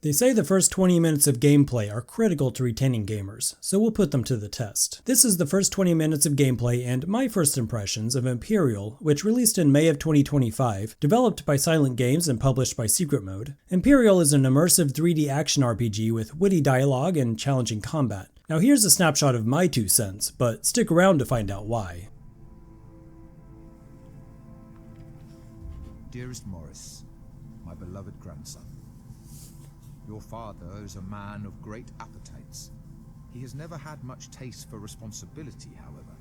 They say the first 20 minutes of gameplay are critical to retaining gamers, so we'll put them to the test. This is the first 20 minutes of gameplay and my first impressions of Empyreal, which released in May of 2025, developed by Silent Games and published by Secret Mode. Empyreal is an immersive 3D action RPG with witty dialogue and challenging combat. Now here's a snapshot of my 2 cents, but stick around to find out why. Dearest Morris, my beloved grandson. Your father is a man of great appetites. He has never had much taste for responsibility, however.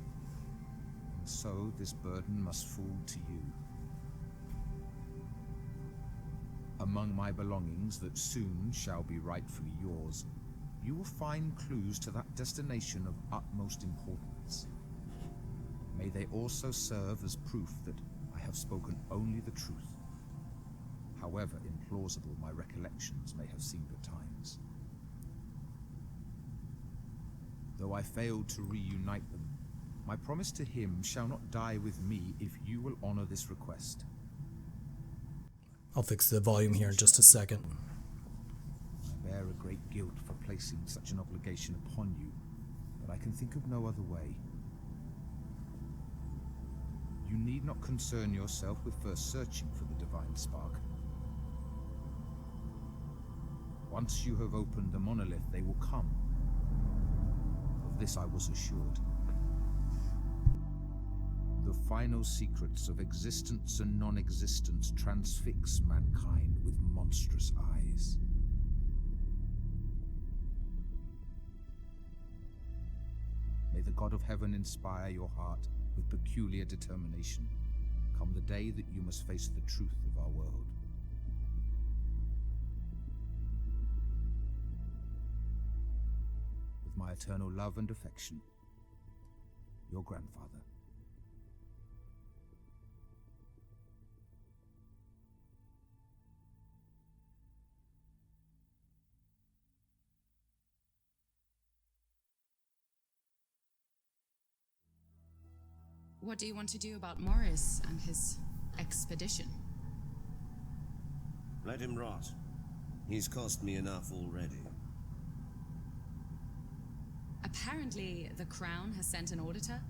And so this burden must fall to you. Among my belongings that soon shall be rightfully yours, you will find clues to that destination of utmost importance. May they also serve as proof that I have spoken only the truth, however implausible my recollections may have seemed at times. Though I failed to reunite them, my promise to him shall not die with me if you will honor this request. I'll fix the volume here in just a second. I bear a great guilt for placing such an obligation upon you, but I can think of no other way. You need not concern yourself with first searching for the divine spark. Once you have opened the monolith, they will come. Of this I was assured. The final secrets of existence and non-existence transfix mankind with monstrous eyes. May the God of heaven inspire your heart with peculiar determination, come the day that you must face the truth of our world. With my eternal love and affection, your grandfather. What do you want to do about Morris and his expedition? Let him rot. He's cost me enough already. Apparently, the Crown has sent an auditor.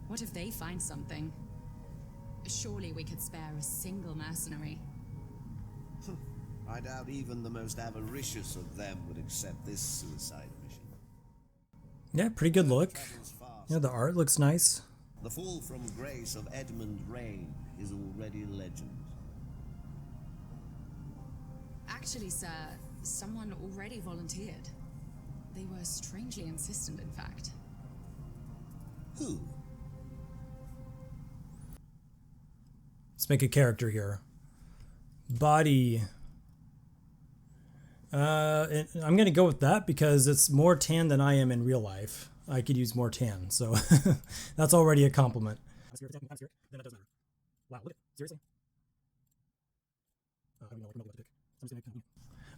What if they find something? Surely we could spare a single mercenary. I doubt even the most avaricious of them would accept this suicide mission. Yeah, pretty good look. Yeah, the art looks nice. The fall from grace of Edmund Reign is already legend. Actually, sir, someone already volunteered. They were strangely insistent, in fact. Who? Let's make a character here. Body. I'm gonna go with that because it's more tan than I am in real life. I could use more tan, so that's already a compliment. Then that doesn't matter. Wow, look at it. Seriously?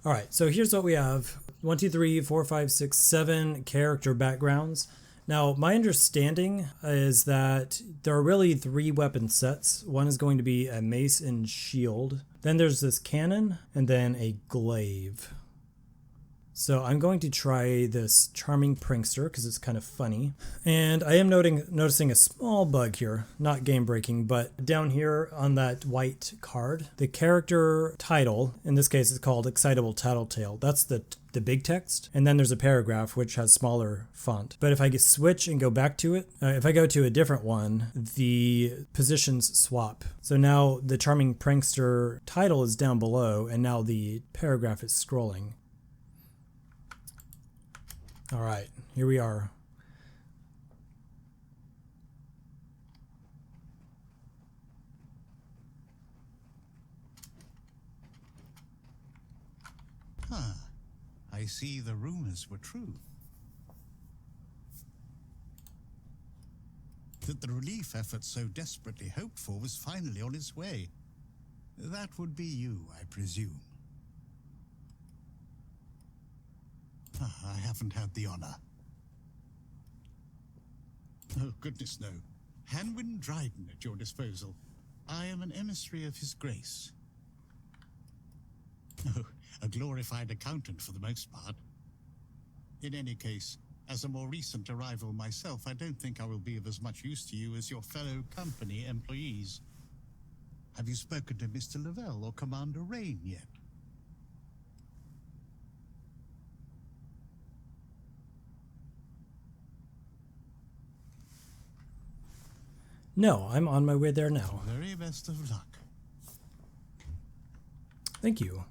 All right, so here's what we have. 1, 2, 3, 4, 5, 6, 7 character backgrounds. Now, my understanding is that there are really 3 weapon sets. One is going to be a mace and shield. Then there's this cannon, and then a glaive. So I'm going to try this charming prankster because it's kind of funny. And I am noticing a small bug here, not game breaking, but down here on that white card, the character title, in this case it's called Excitable Tattletale. That's the big text. And then there's a paragraph which has smaller font. But if I switch and go back to it, if I go to a different one, the positions swap. So now the charming prankster title is down below and now the paragraph is scrolling. All right, here we are. I see the rumors were true. That the relief effort so desperately hoped for was finally on its way. That would be you, I presume. I haven't had the honor. Oh, goodness no. Hanwyn Dryden at your disposal. I am an emissary of his grace. Oh, a glorified accountant for the most part. In any case, as a more recent arrival myself, I don't think I will be of as much use to you as your fellow company employees. Have you spoken to Mr. Lavelle or Commander Rain yet? No, I'm on my way there now. Very best of luck. Thank you.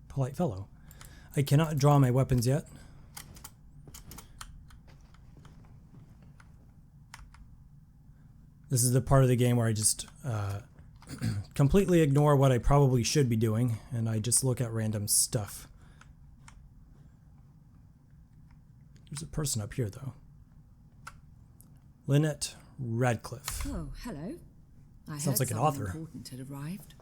Polite fellow. I cannot draw my weapons yet. This is the part of the game where I just completely ignore what I probably should be doing, and I just look at random stuff. There's a person up here, though. Lynette Radcliffe. Oh, hello. I Sounds like an someone author. important had arrived.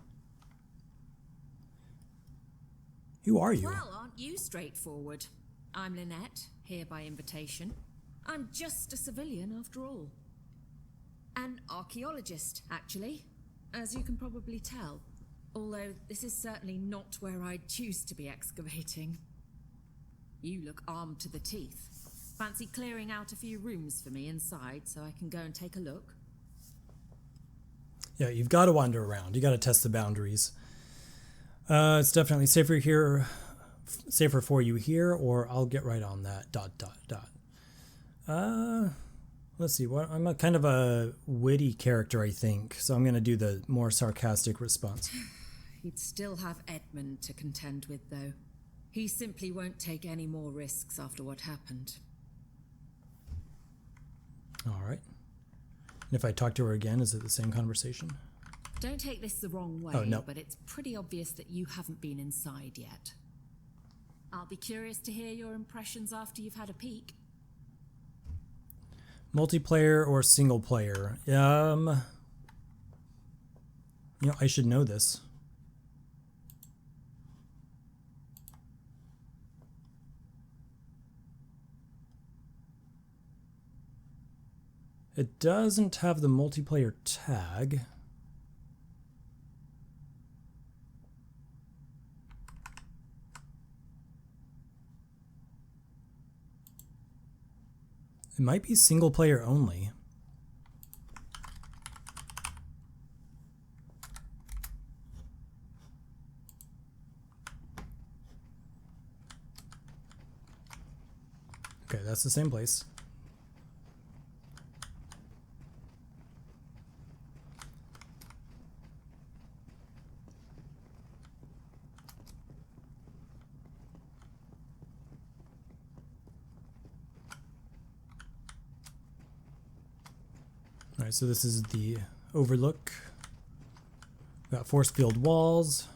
Who are you? Well, aren't you straightforward? I'm Lynette, here by invitation. I'm just a civilian after all. An archaeologist, actually, as you can probably tell. Although this is certainly not where I'd choose to be excavating. You look armed to the teeth. Fancy clearing out a few rooms for me inside so I can go and take a look? Yeah, you've got to wander around. You got to test the boundaries. It's definitely safer here, safer for you here, or I'll get right on that. ... Let's see. What I'm a kind of a witty character, I think, so I'm going to do the more sarcastic response. You'd still have Edmund to contend with, though. He simply won't take any more risks after what happened. All right. And if I talk to her again, is it the same conversation? Don't take this the wrong way, Oh, no. but it's pretty obvious that you haven't been inside yet. I'll be curious to hear your impressions after you've had a peek. Multiplayer or single player? You know, I should know this. It doesn't have the multiplayer tag. It might be single player only. Okay, that's the same place. Alright, so this is the overlook. We've got force field walls.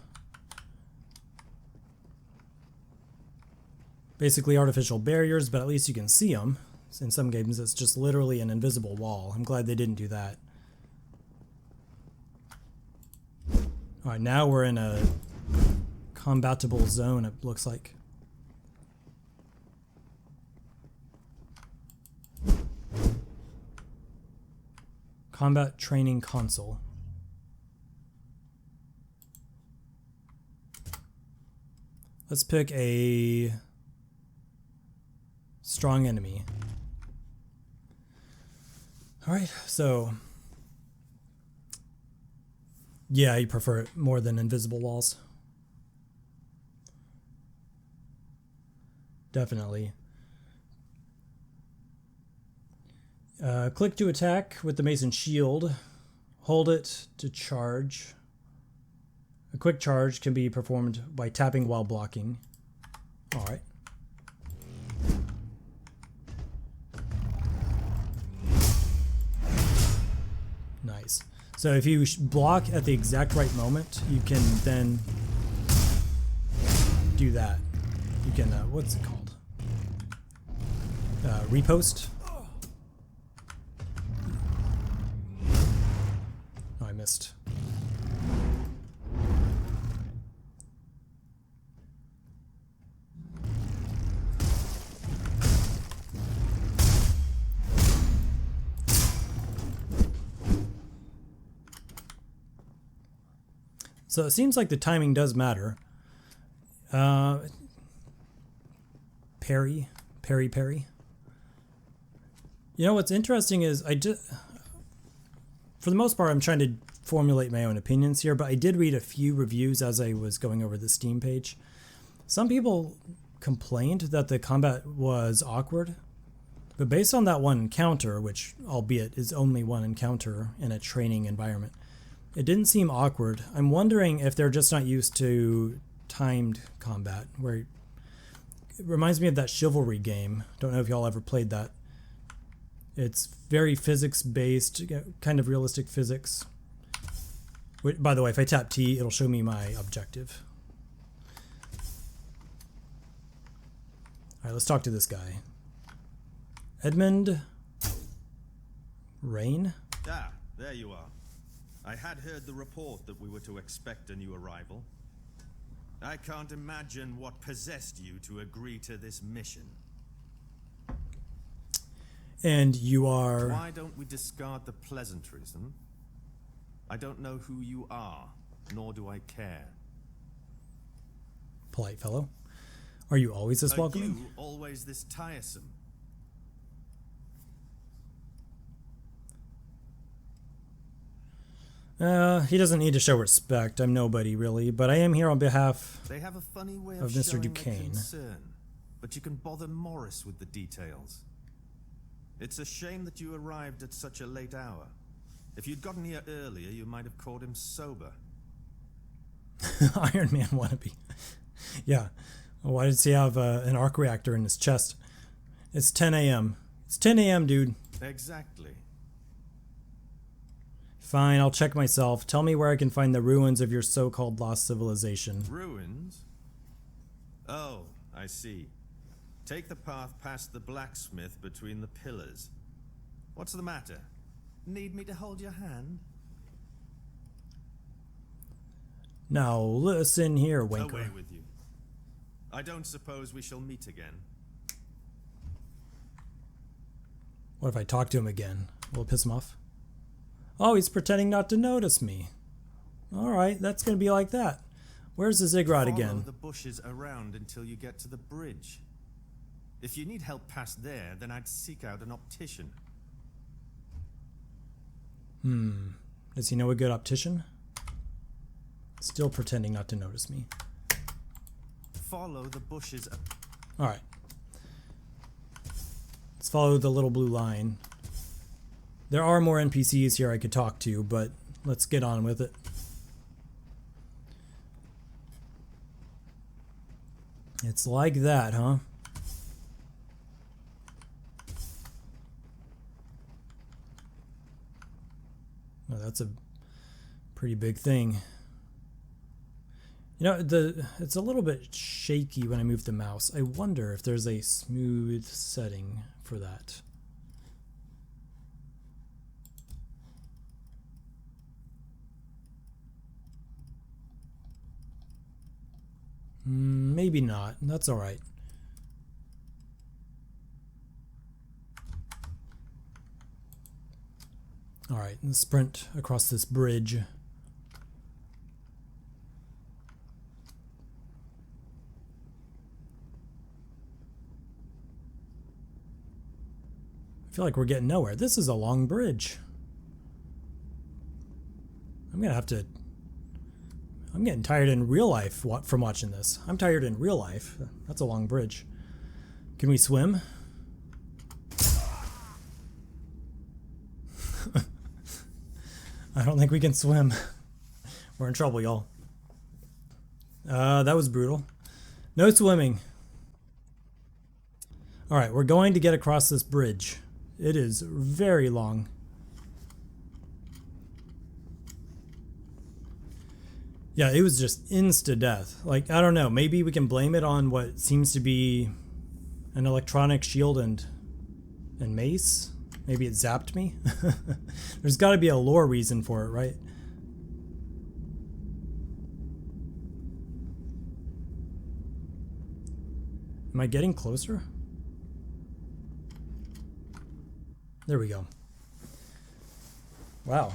Basically artificial barriers, but at least you can see them. In some games it's just literally an invisible wall. I'm glad they didn't do that. Alright, now we're in a combatable zone, it looks like. Combat training console. Let's pick a strong enemy. All right, so yeah, you prefer it more than invisible walls. Definitely. Click to attack with the mason shield. Hold it to charge. A quick charge can be performed by tapping while blocking. All right. Nice. So if you block at the exact right moment, you can then do that. You can, what's it called? Repost. Oh, I missed. So it seems like the timing does matter. Perry. You know what's interesting is for the most part, I'm trying to formulate my own opinions here, but I did read a few reviews as I was going over the Steam page. Some people complained that the combat was awkward, but based on that one encounter, which albeit is only one encounter in a training environment, it didn't seem awkward. I'm wondering if they're just not used to timed combat, where it reminds me of that Chivalry game. Don't know if y'all ever played that. It's very physics-based, kind of realistic physics. By the way, if I tap T, it'll show me my objective. All right, let's talk to this guy. Edmund Rain? Ah, there you are. I had heard the report that we were to expect a new arrival. I can't imagine what possessed you to agree to this mission. And you are... Why don't we discard the pleasantries, hmm? I don't know who you are, nor do I care. Polite fellow. Are you always this welcoming? You always this tiresome? He doesn't need to show respect. I'm nobody, really. But I am here on behalf They have a funny way of of Mr. showing Duquesne. their concern, but you can bother Morris with the details. It's a shame that you arrived at such a late hour. If you'd gotten here earlier, you might have caught him sober. Iron Man wannabe. Yeah. Well, why does he have an arc reactor in his chest? It's 10 a.m. It's 10 a.m., dude. Exactly. Fine, I'll check myself. Tell me where I can find the ruins of your so-called lost civilization. Ruins? Oh, I see. Take the path past the blacksmith between the pillars. What's the matter? Need me to hold your hand? Now listen here, Winker. Away with you. I don't suppose we shall meet again. What if I talk to him again? Will it piss him off? Oh, he's pretending not to notice me. Alright, that's gonna be like that. Where's the ziggurat again? Follow the bushes around until you get to the bridge. If you need help past there, then I'd seek out an optician. Does he know a good optician? Still pretending not to notice me. Follow the bushes. Alright. Let's follow the little blue line. There are more NPCs here I could talk to, but let's get on with it. It's like that, huh? Well, that's a pretty big thing. You know, it's a little bit shaky when I move the mouse. I wonder if there's a smooth setting for that. Maybe not. That's all right. All right, let's sprint across this bridge. I feel like we're getting nowhere. This is a long bridge. I'm getting tired in real life from watching this. I'm tired in real life. That's a long bridge. Can we swim? I don't think we can swim. We're in trouble, y'all. That was brutal. No swimming. All right, we're going to get across this bridge. It is very long. Yeah, it was just insta-death. Like, I don't know, maybe we can blame it on what seems to be an electronic shield and mace? Maybe it zapped me? There's got to be a lore reason for it, right? Am I getting closer? There we go. Wow.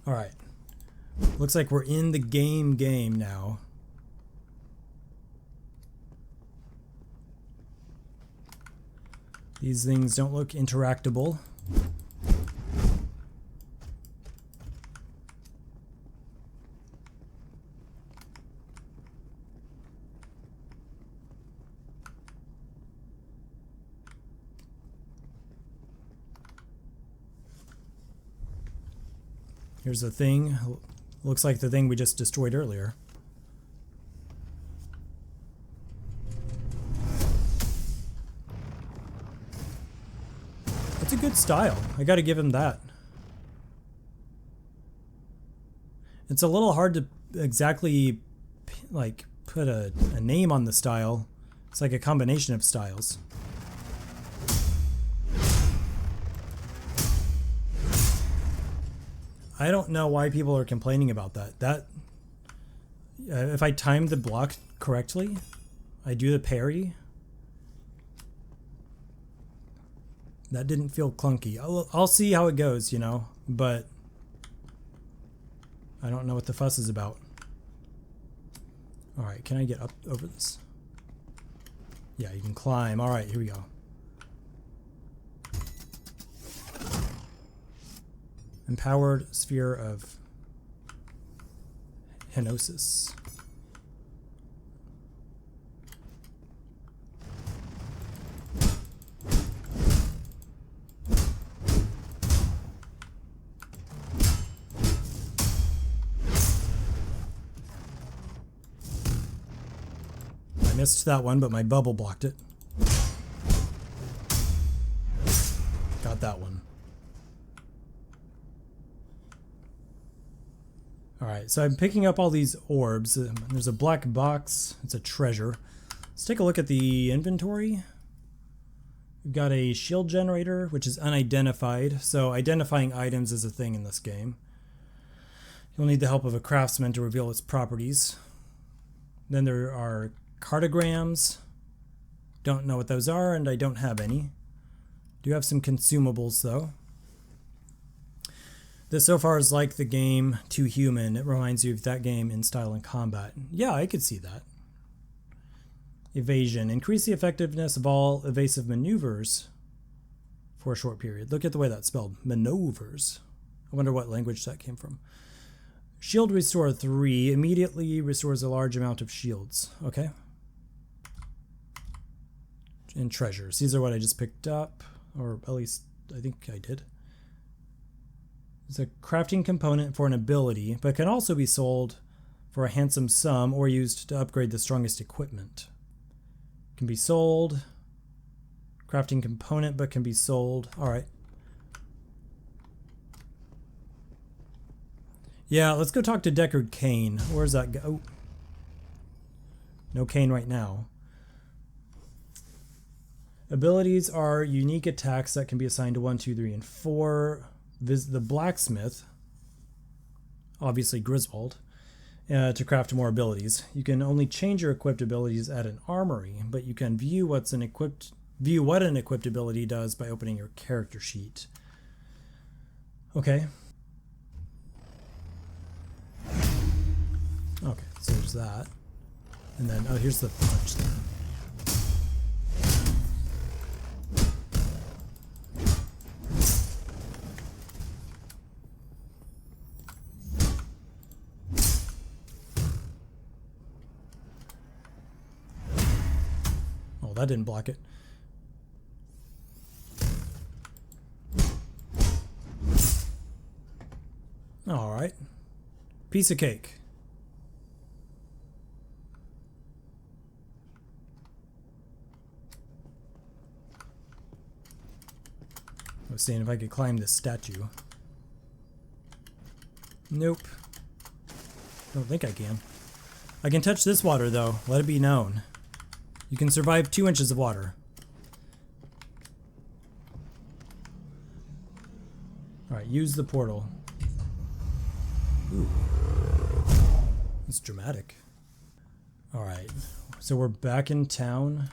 All right. Looks like we're in the game now. These things don't look interactable. Here's the thing. Looks like the thing we just destroyed earlier. That's a good style. I gotta give him that. It's a little hard to exactly like put a name on the style. It's like a combination of styles. I don't know why people are complaining about that. If I timed the block correctly, I do the parry. That didn't feel clunky. I'll see how it goes, you know, but I don't know what the fuss is about. All right, can I get up over this? Yeah, you can climb. All right, here we go. Empowered Sphere of Henosis. I missed that one, but my bubble blocked it. Got that one. Alright, so I'm picking up all these orbs. There's a black box. It's a treasure. Let's take a look at the inventory. We've got a shield generator, which is unidentified. So identifying items is a thing in this game. You'll need the help of a craftsman to reveal its properties. Then there are cartograms. Don't know what those are, and I don't have any. Do have some consumables, though. This so far is like the game Too Human. It reminds you of that game in style and combat. Yeah, I could see that. Evasion. Increase the effectiveness of all evasive maneuvers for a short period. Look at the way that's spelled. Maneuvers. I wonder what language that came from. Shield Restore 3. Immediately restores a large amount of shields. Okay. And treasures. These are what I just picked up. Or at least I think I did. It's a crafting component for an ability, but can also be sold for a handsome sum or used to upgrade the strongest equipment. Can be sold. Crafting component, but can be sold. Alright. Yeah, let's go talk to Deckard Cain. Where's that go? Oh. No Cain right now. Abilities are unique attacks that can be assigned to 1, 2, 3, and 4. Visit the blacksmith, obviously Griswold, to craft more abilities. You can only change your equipped abilities at an armory, but you can view what an equipped ability does by opening your character sheet. Okay. Okay, so there's that. And then, oh, here's the punch there. That didn't block it. All right. Piece of cake. I was seeing if I could climb this statue. Nope. Don't think I can. I can touch this water though. Let it be known. You can survive 2 inches of water. Alright, use the portal. Ooh. That's dramatic. Alright, so we're back in town.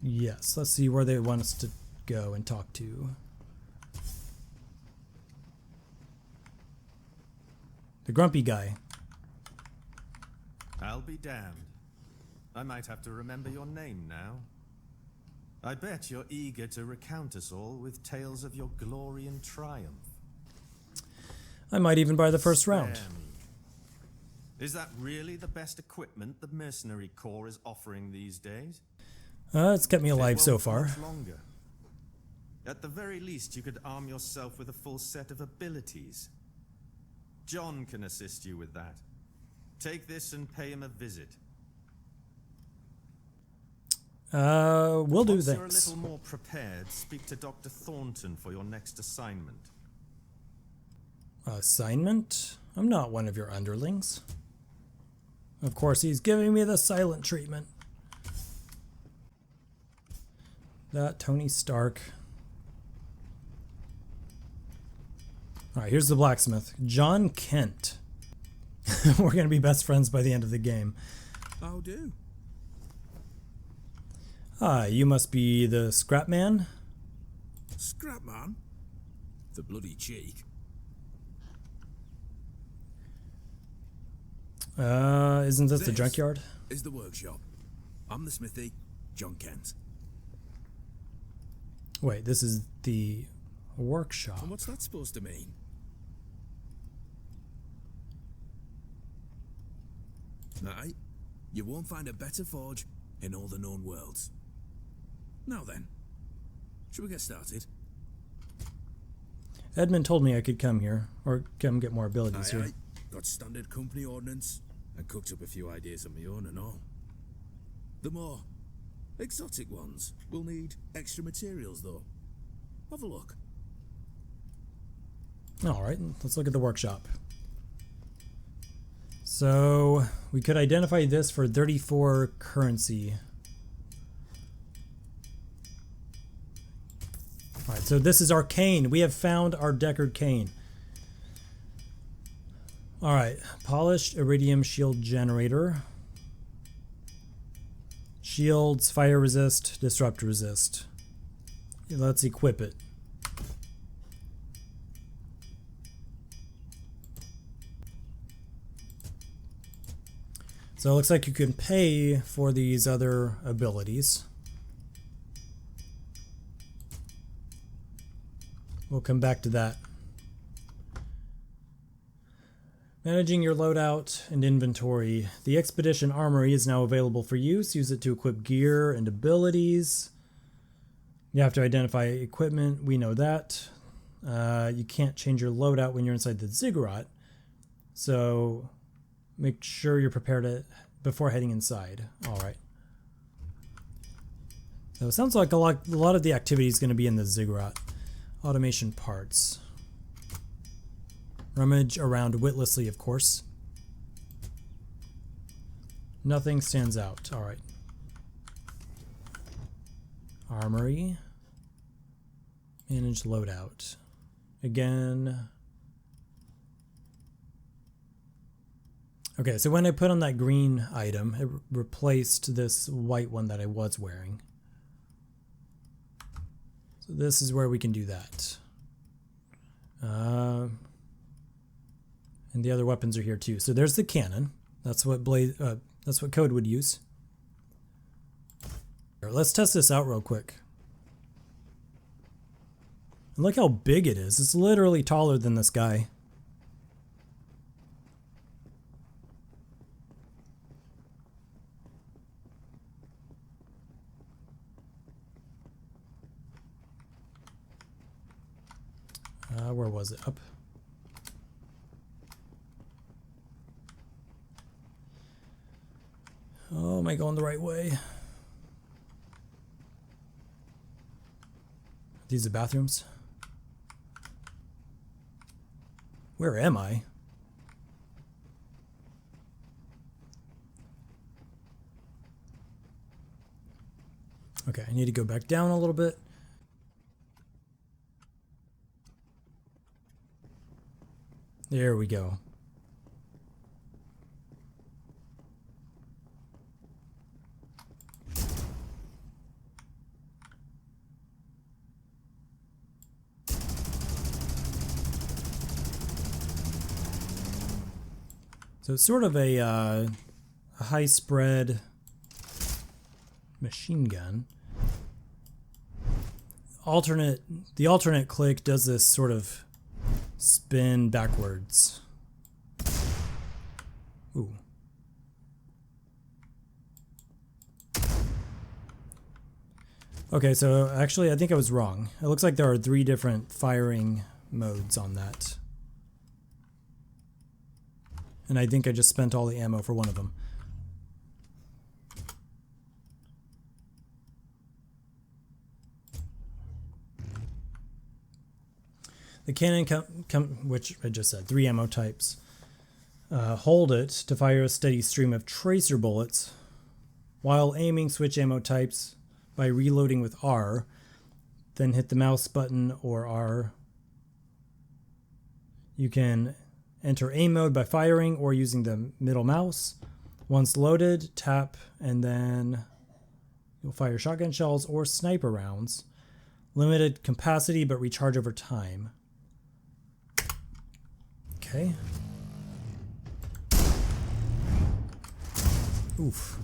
Yes, let's see where they want us to go and talk to. The grumpy guy. I'll be damned. I might have to remember your name now. I bet you're eager to recount us all with tales of your glory and triumph. I might even buy the first round. Spare me. Is that really the best equipment the mercenary corps is offering these days? It's kept me alive It so won't far. much longer. At the very least, you could arm yourself with a full set of abilities. John can assist you with that. Take this and pay him a visit. We'll do, Once you're a thanks. little more prepared, speak to Dr. Thornton for your next assignment. Assignment? I'm not one of your underlings. Of course, he's giving me the silent treatment. That Tony Stark. Alright, here's the blacksmith. John Kent. We're going to be best friends by the end of the game. How do? Ah, you must be the scrap man? Scrap man? The bloody cheek. Isn't this the This junkyard? is the workshop. I'm the smithy, John Kent. Wait, this is the workshop. And what's that supposed to mean? Aye, you won't find a better forge in all the known worlds. Now then, should we get started? Edmund told me I could come here, or come get more abilities Aye, here. aye. Got standard company ordnance, and cooked up a few ideas of my own and all. The more exotic ones will need extra materials though. Have a look. Alright, let's look at the workshop. So, we could identify this for 34 currency. Alright, so this is our cane. We have found our Deckard cane. Alright, polished iridium shield generator. Shields, fire resist, disrupt resist. Let's equip it. So it looks like you can pay for these other abilities. We'll come back to that. Managing your loadout and inventory. The Expedition Armory is now available for use. Use it to equip gear and abilities. You have to identify equipment. We know that. You can't change your loadout when you're inside the ziggurat. So make sure you're prepared before heading inside. Alright. So it sounds like a lot of the activity is going to be in the ziggurat. Automation parts. Rummage around witlessly, of course. Nothing stands out. Alright. Armory. Manage loadout. Again. Okay, so when I put on that green item, it replaced this white one that I was wearing. So this is where we can do that. And the other weapons are here too. So there's the cannon. That's what Code would use. Here, let's test this out real quick. And look how big it is. It's literally taller than this guy. Where was it? Up. Oh, am I going the right way? These are bathrooms. Where am I? Okay, I need to go back down a little bit. There we go. So it's sort of a high spread machine gun. The alternate click does this sort of spin backwards. Ooh. Okay, so actually I think I was wrong. It looks like there are 3 different firing modes on that. And I think I just spent all the ammo for one of them. The cannon, which I just said, 3 ammo types. Hold it to fire a steady stream of tracer bullets. While aiming, switch ammo types by reloading with R. Then hit the mouse button or R. You can enter aim mode by firing or using the middle mouse. Once loaded, tap and then you'll fire shotgun shells or sniper rounds. Limited capacity but recharge over time. Okay. Oof.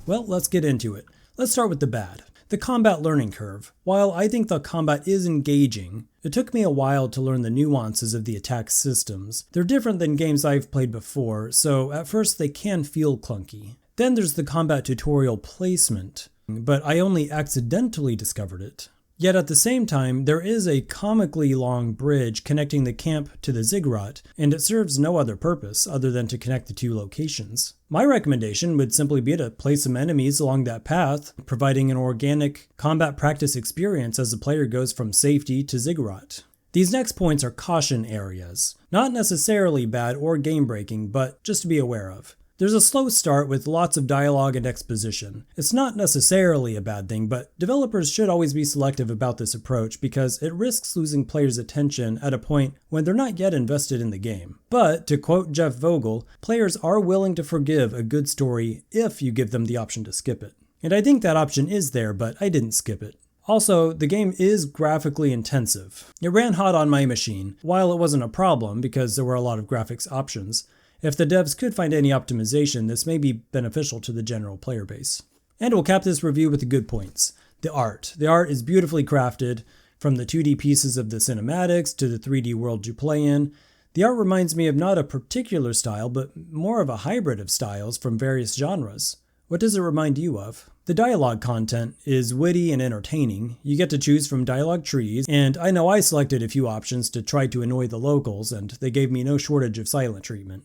Well, let's get into it. Let's start with the bad. The combat learning curve. While I think the combat is engaging, it took me a while to learn the nuances of the attack systems. They're different than games I've played before, so at first they can feel clunky. Then there's the combat tutorial placement, but I only accidentally discovered it. Yet at the same time, there is a comically long bridge connecting the camp to the ziggurat, and it serves no other purpose other than to connect the 2 locations. My recommendation would simply be to place some enemies along that path, providing an organic combat practice experience as the player goes from safety to ziggurat. These next points are caution areas. Not necessarily bad or game-breaking, but just to be aware of. There's a slow start with lots of dialogue and exposition. It's not necessarily a bad thing, but developers should always be selective about this approach because it risks losing players' attention at a point when they're not yet invested in the game. But, to quote Jeff Vogel, players are willing to forgive a good story if you give them the option to skip it. And I think that option is there, but I didn't skip it. Also, the game is graphically intensive. It ran hot on my machine. While it wasn't a problem because there were a lot of graphics options, if the devs could find any optimization, this may be beneficial to the general player base. And we'll cap this review with the good points. The art. The art is beautifully crafted, from the 2D pieces of the cinematics to the 3D world you play in. The art reminds me of not a particular style, but more of a hybrid of styles from various genres. What does it remind you of? The dialogue content is witty and entertaining. You get to choose from dialogue trees, and I know I selected a few options to try to annoy the locals, and they gave me no shortage of silent treatment.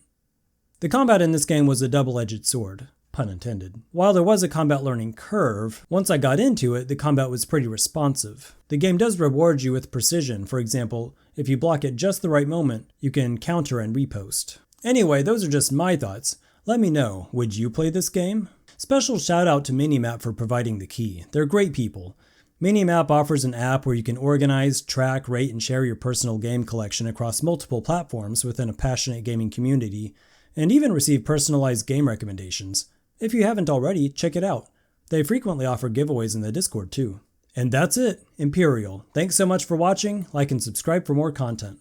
The combat in this game was a double-edged sword, pun intended. While there was a combat learning curve, once I got into it, the combat was pretty responsive. The game does reward you with precision. For example, if you block at just the right moment, you can counter and riposte. Anyway, those are just my thoughts. Let me know, would you play this game? Special shout out to Minimap for providing the key. They're great people. Minimap offers an app where you can organize, track, rate, and share your personal game collection across multiple platforms within a passionate gaming community, and even receive personalized game recommendations. If you haven't already, check it out. They frequently offer giveaways in the Discord too. And that's it, Empyreal. Thanks so much for watching, like and subscribe for more content.